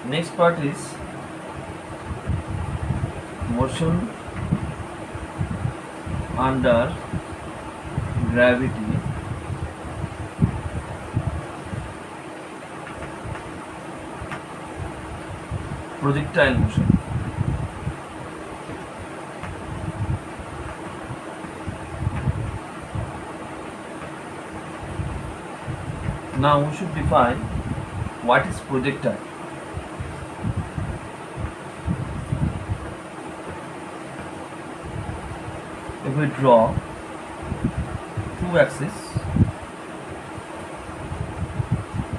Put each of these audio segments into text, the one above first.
Next part is motion under gravity projectile motion. Now we should define what is projectile. If we draw two axes,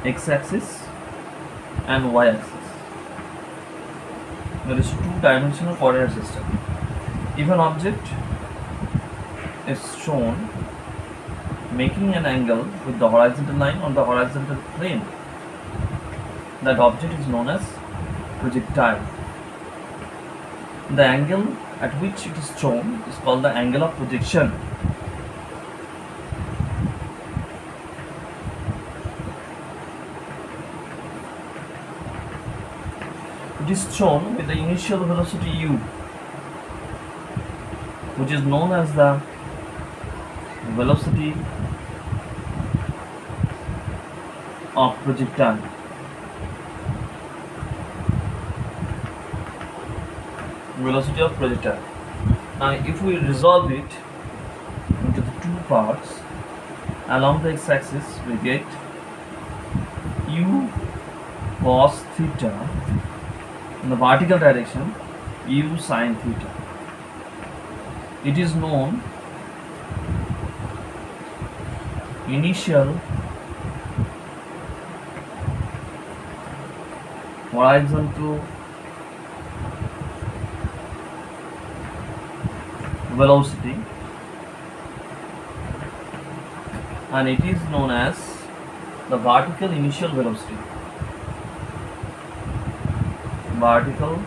x-axis and y-axis, there is two-dimensional coordinate system. If an object is shown making an angle with the horizontal line on the horizontal plane, that object is known as projectile. The angle at which it is shown is called the angle of projection. It is shown with the initial velocity u, which is known as the velocity of projectile. Velocity of projectile. Now if we resolve it into the two parts, along the x-axis we get u cos theta, in the vertical direction u sin theta. It is known initial horizontal velocity, and it is known as the vertical initial velocity. Vertical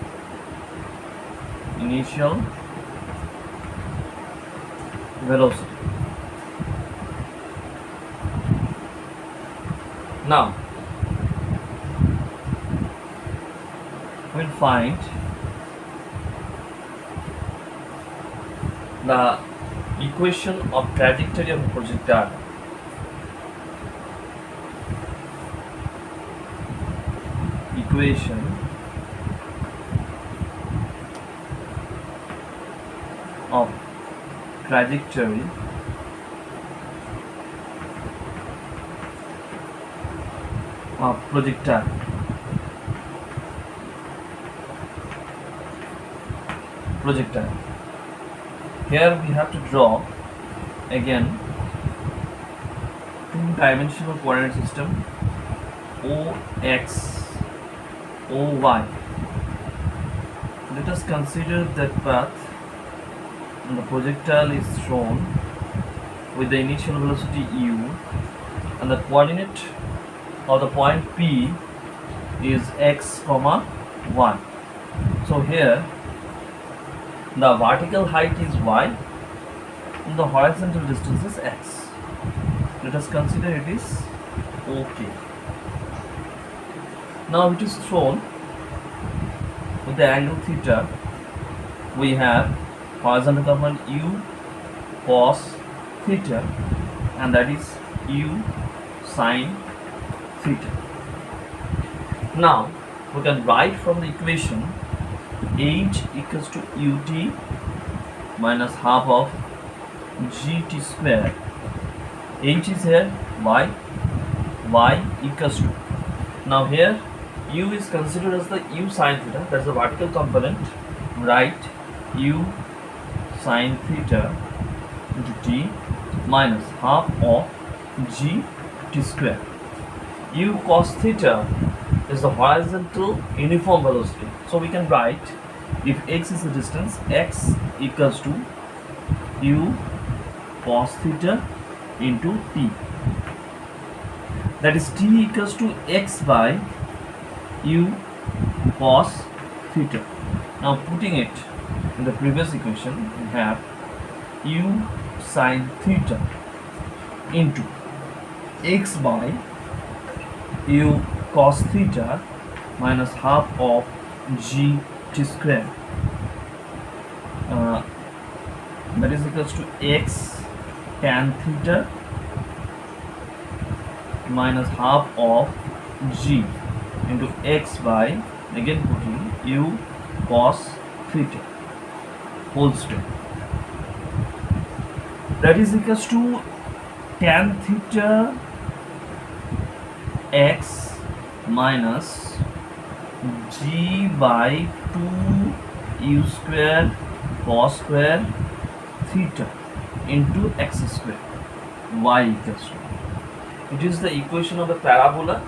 initial velocity. Now we'll find the equation of trajectory of a projectile. Equation of trajectory of projectile. Projectile. Here we have to draw again two-dimensional coordinate system OX, OY. Let us consider that path, and the projectile is shown with the initial velocity u, and the coordinate of the point P is x, y. So here the vertical height is y and the horizontal distance is x. Let us consider it is OK. Now it is shown with the angle theta. We have horizontal component u cos theta, and that is u sin theta. Now we can write from the equation h equals to ut minus half of gt square. H is here, y equals to. Now here u is considered as the u sin theta, that's the vertical component. Write u sin theta into t minus half of gt square. U cos theta is the horizontal uniform velocity. So we can write, if x is the distance, x equals to u cos theta into t. That is t equals to x by u cos theta. Now putting it in the previous equation, we have u sin theta into x by u cos theta minus half of g t square, uh, that is equals to x tan theta minus half of g into x by, again putting u cos theta whole square, that is equals to tan theta x minus g by 2 u square cos square theta into x square y equals to. It is the equation of the parabola.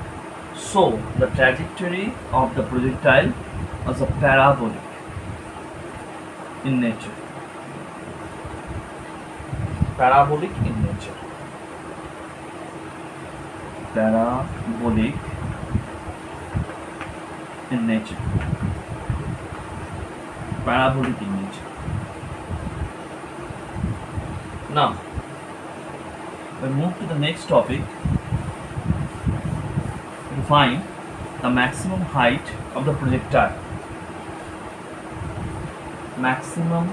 So the trajectory of the projectile is a parabolic in nature. Parabolic in nature. Parabolic in nature. Parabolic in nature. Now, we move to the next topic to find the maximum height of the projectile. Maximum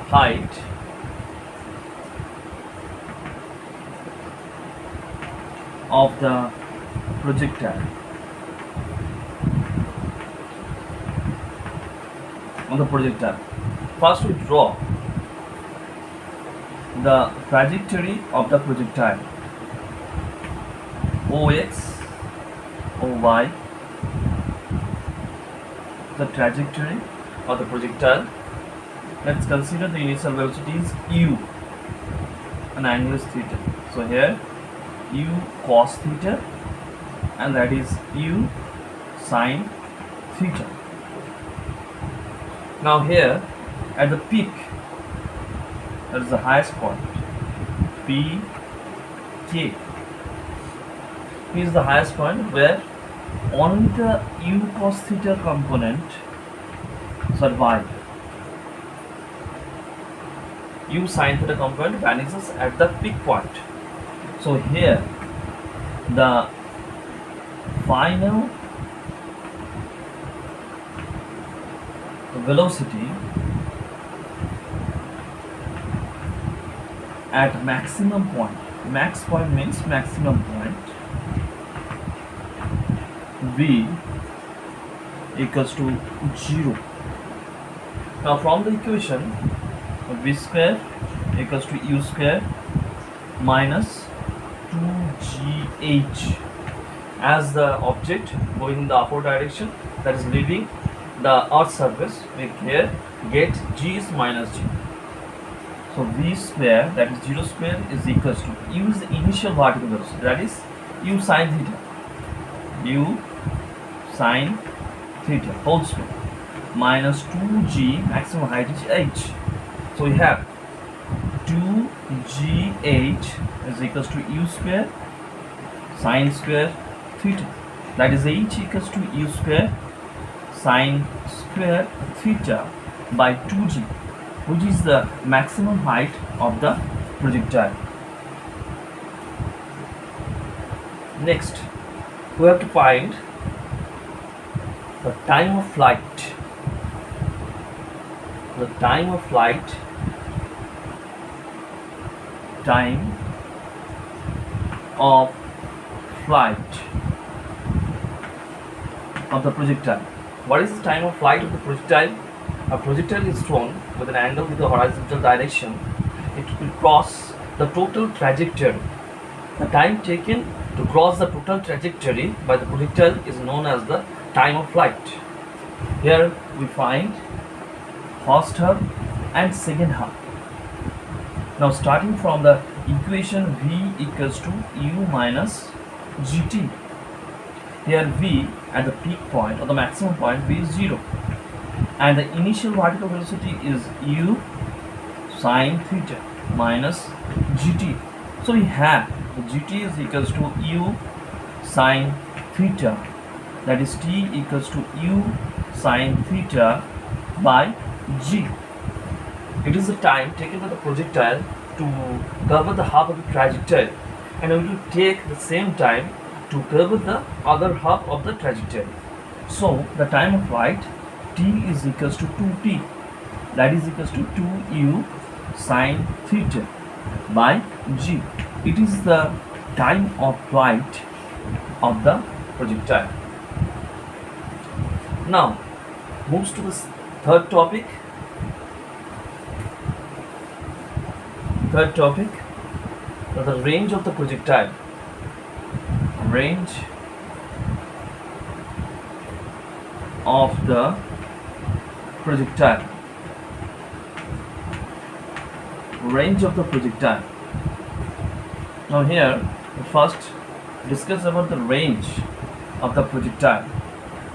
height of the projectile. First we draw the trajectory of the projectile. OX, OY, the trajectory of the projectile. Let's consider the initial velocity is u and angle is theta. So here u cos theta and that is u sin theta. Now here at the peak, that is the highest point, P K. P is the highest point where only the u cos theta component survive. U sin theta component vanishes at the peak point. So here the final velocity at maximum point, max point means maximum point, v equals to 0. Now from the equation, v square equals to u square minus 2gh, as the object going in the upward direction, that is leaving the earth surface, we here get g is minus g. So v square, that is 0 square, is equals to u is the initial vertical velocity, that is u sin theta, u sin theta whole square minus 2g, maximum height is h. So we have 2gh is equals to u square sin square theta, that is h equals to u square sin square theta by 2g, which is the maximum height of the projectile. Next, we have to find the time of flight. The time of flight, time of flight of the projectile. What is the time of flight of the projectile? A projectile is thrown with an angle with the horizontal direction. It will cross the total trajectory. The time taken to cross the total trajectory by the projectile is known as the time of flight. Here we find first half and second half. Now starting from the equation v equals to u minus gt. Here v at the peak point or the maximum point, v is 0, and the initial vertical velocity is u sin theta minus gt. So we have the gt is equals to u sin theta, that is t equals to u sin theta by g. It is the time taken by the projectile to cover the half of the trajectory and we will take the same time to cover the other half of the trajectory. So the time of flight t is equals to 2t, that is equals to 2u sine theta by g. It is the time of flight of the projectile. Now moves to the third topic. The range of the projectile. Range of the projectile. Range of the projectile. Now here we first discuss about the range of the projectile.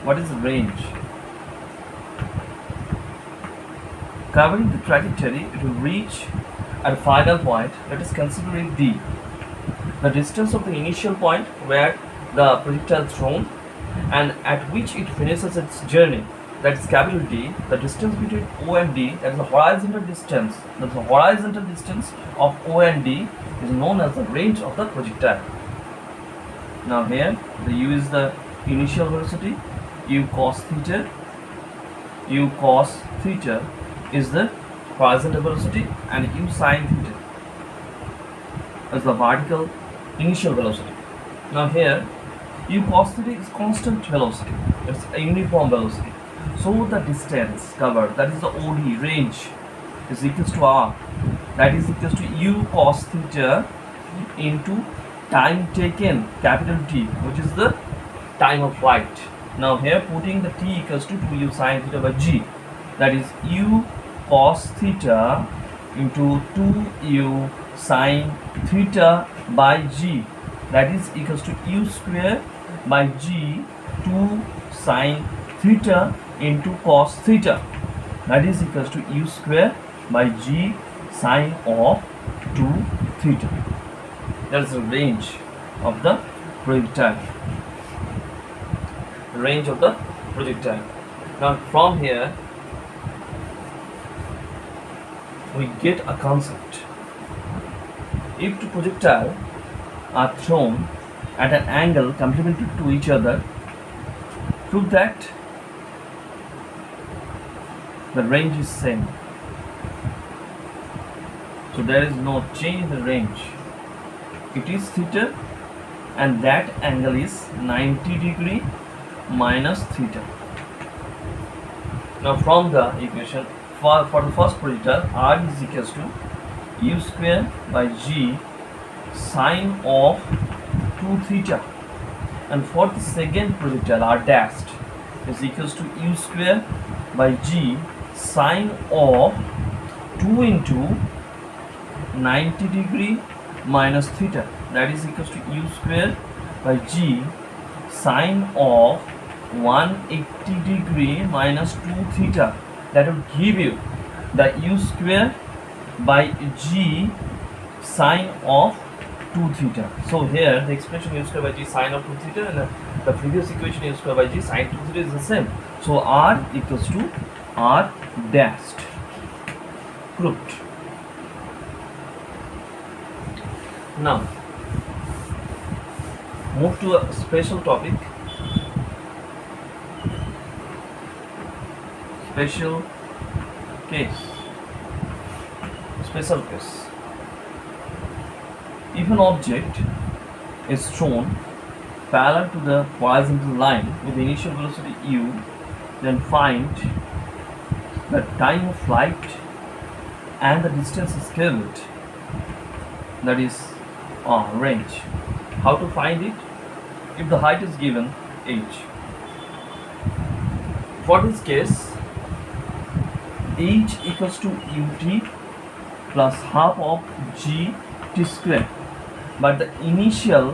What is the range? Covering the trajectory, it will reach at a final point. Let us consider it d. The distance of the initial point where the projectile is thrown and at which it finishes its journey, that is capital D. The distance between O and D, that is the horizontal distance. The horizontal distance of O and D is known as the range of the projectile. Now here the u is the initial velocity, u cos theta. U cos theta is the horizontal velocity and u sine theta is the vertical initial velocity. Now here u cos theta is constant velocity, it's a uniform velocity. So the distance covered, that is the OD range, is equals to r, that is equals to u cos theta into time taken, capital T, which is the time of flight. Now here putting the t equals to 2u sine theta by g, that is u cos theta into 2u sine theta by g, that is equals to u square by g 2 sine theta into cos theta, that is equals to u square by g sine of 2 theta. That is the range of the projectile. Range of the projectile. Now from here we get a concept. If two projectiles are thrown at an angle complementary to each other, prove that the range is same. So there is no change in the range. It is theta and that angle is 90 degree minus theta. Now from the equation for the first projectile, r is equals to u square by g sine of 2 theta, and for the second projectile r dashed is equals to u square by g sine of 2 into 90 degree minus theta, that is equals to u square by g sine of 180 degree minus 2 theta. That will give you the u square by g sine of 2 theta. So here the expression u square by g sine of 2 theta and the previous equation u square by g sine 2 theta is the same. So r equals to r dashed. Proved. Now move to a special topic. Special case. Special case. If an object is thrown parallel to the horizontal line with initial velocity u, then find the time of flight and the distance is covered, that is range. How to find it? If the height is given h. For this case, h equals to ut plus half of g t square, but the initial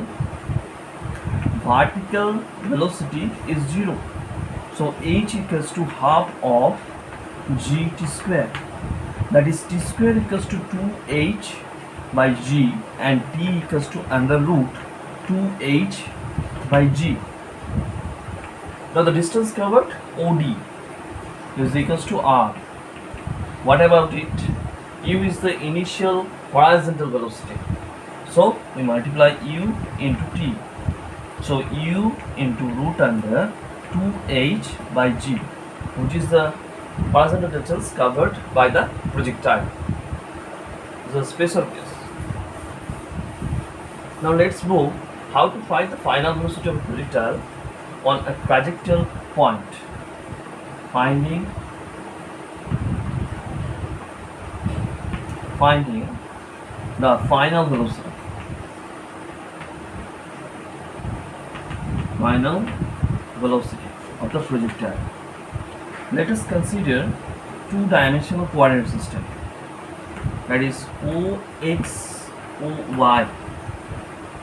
vertical velocity is 0. So h equals to half of g t square, that is t square equals to 2h by g and t equals to under root 2h by g. Now the distance covered OD is equals to r. What about it? U is the initial horizontal velocity. So we multiply u into t. So u into root under 2h by g, which is the horizontal distance covered by the projectile. This is a special case. Now let's move how to find the final velocity of a projectile on a trajectory point. Finding the final velocity. Final velocity of the projectile. Let us consider two-dimensional coordinate system, that is OX, OY.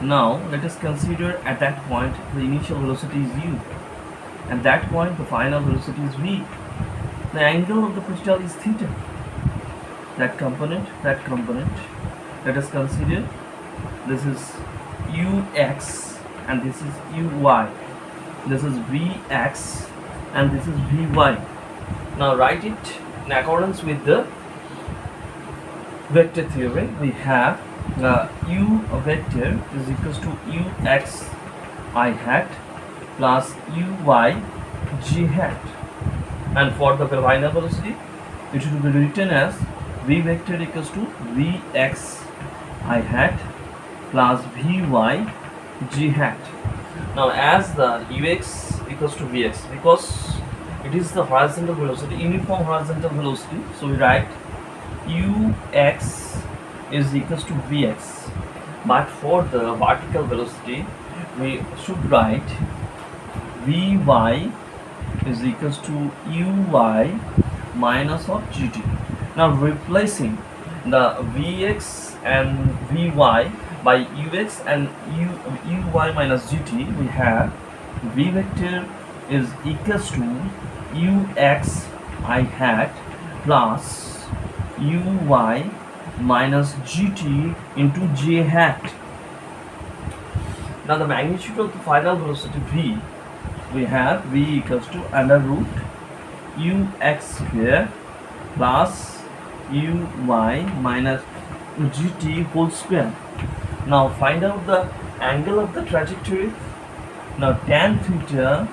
Now let us consider at that point the initial velocity is u. At that point the final velocity is v. The angle of the projectile is theta. That component. Let us consider this is ux and this is uy. This is vx and this is vy. Now write it in accordance with the vector theory. We have u vector is equals to ux I hat plus uy g hat, and for the final velocity it should be written as v vector equals to vx I hat plus vy g hat. Now as the ux equals to vx, because it is the horizontal velocity, uniform horizontal velocity, so we write ux is equals to vx, but for the vertical velocity we should write vy is equals to uy minus of gt. Now replacing the vx and vy by ux and uy minus gt, we have v vector is equals to ux I hat plus uy minus gt into j hat. Now the magnitude of the final velocity v, we have v equals to under root ux square plus uy minus gt whole square. Now find out the angle of the trajectory. Now tan theta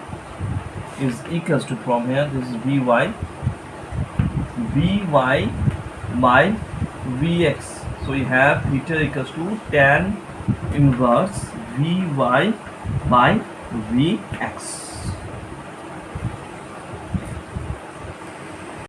is equals to, from here this is vy by vx. So we have theta equals to tan inverse vy by vx.